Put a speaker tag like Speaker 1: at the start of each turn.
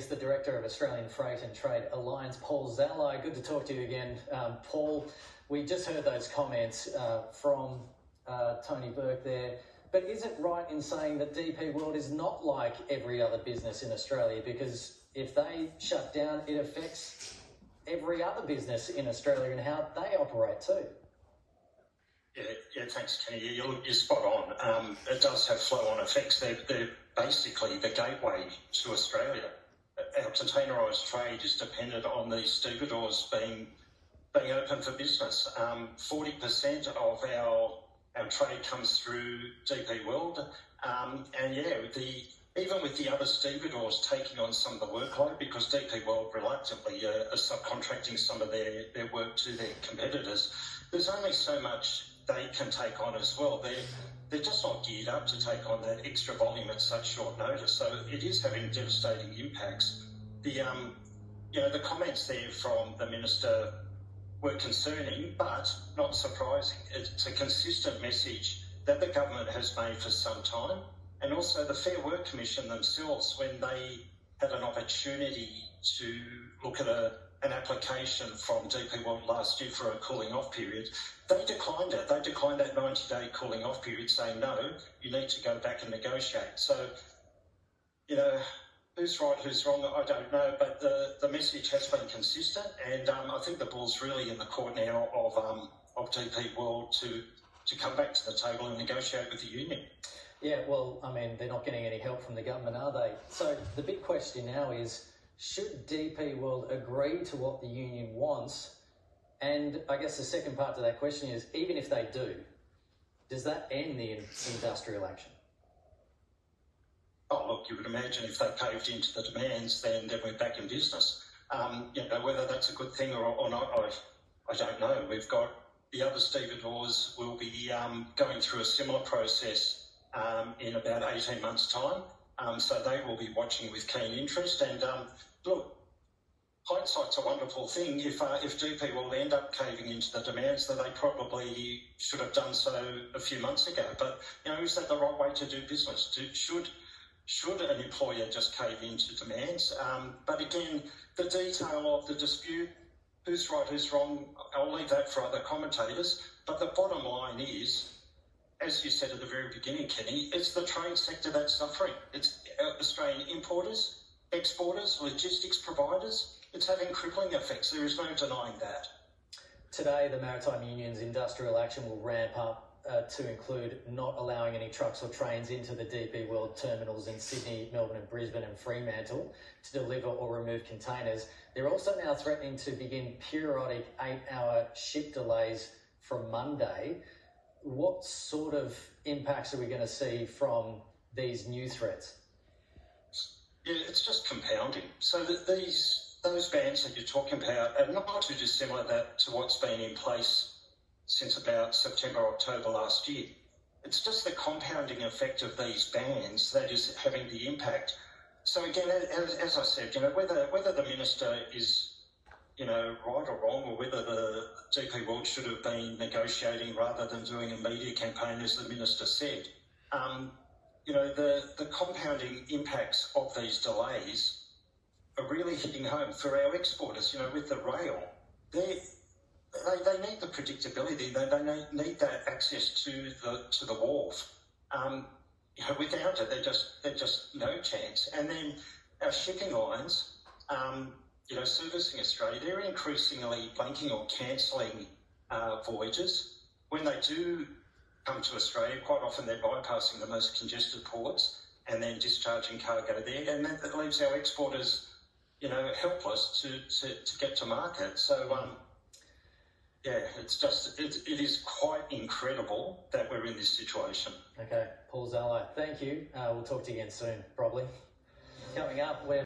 Speaker 1: is the Director of Australian Freight and Trade Alliance, Paul Zalai. Good to talk to you again. Paul, we just heard those comments from Tony Burke there, but is it right in saying that DP World is not like every other business in Australia? Because if they shut down, it affects every other business in Australia and how they operate too.
Speaker 2: Yeah, thanks, Kenny. You're spot on. It does have flow-on effects. They're basically the gateway to Australia. Our containerised trade is dependent on these stevedores being open for business. 40% of our trade comes through DP World, even with the other stevedores taking on some of the workload, because DP World reluctantly are subcontracting some of their work to their competitors, there's only so much they can take on as well. They're just not geared up to take on that extra volume at such short notice. So it is having devastating impacts. The comments there from the Minister were concerning, but not surprising. It's a consistent message that the government has made for some time, and also the Fair Work Commission themselves, when they had an opportunity to look at an application from DP World last year for a cooling off period, they declined it. They declined that 90-day cooling off period, saying, no, you need to go back and negotiate. So, who's right, who's wrong, I don't know, but the message has been consistent, and I think the ball's really in the court now of DP World to come back to the table and negotiate with the union.
Speaker 1: Yeah, well, I mean, they're not getting any help from the government, are they? So the big question now is, should DP World agree to what the union wants? And I guess the second part to that question is, even if they do, does that end the industrial action?
Speaker 2: Oh, look, you would imagine if they caved into the demands, then we're back in business. Whether that's a good thing or not, I don't know. We've got the other stevedores will be going through a similar process in about 18 months' time. So they will be watching with keen interest. And look, hindsight's a wonderful thing. If DP will end up caving into the demands, then they probably should have done so a few months ago. But, is that the right way to do business? Should an employer just cave into demands? But again, the detail of the dispute, who's right, who's wrong, I'll leave that for other commentators. But the bottom line is, as you said at the very beginning, Kenny, it's the trade sector that's suffering. It's Australian importers, exporters, logistics providers. It's having crippling effects. There is no denying that.
Speaker 1: Today, the Maritime Union's industrial action will ramp up to include not allowing any trucks or trains into the DP World terminals in Sydney, Melbourne and Brisbane and Fremantle to deliver or remove containers. They're also now threatening to begin periodic 8-hour ship delays from Monday. What sort of impacts are we going to see from these new threats?
Speaker 2: Yeah, it's just compounding. So that those bans that you're talking about are not too dissimilar to what's been in place since about September, October last year. It's just the compounding effect of these bans that is having the impact. So again, as I said, whether the minister is right or wrong, or whether the DP World should have been negotiating rather than doing a media campaign, as the minister said, the compounding impacts of these delays are really hitting home for our exporters. With the rail, they need the predictability. They need that access to the wharf. Without it, they're just no chance. And then our shipping lines, servicing Australia, they're increasingly blanking or cancelling voyages. When they do come to Australia, quite often they're bypassing the most congested ports and then discharging cargo there, and that leaves our exporters, helpless to get to market. So, it is quite incredible that we're in this situation.
Speaker 1: Okay, Paul Zalai, thank you. We'll talk to you again soon, probably. Coming up, we're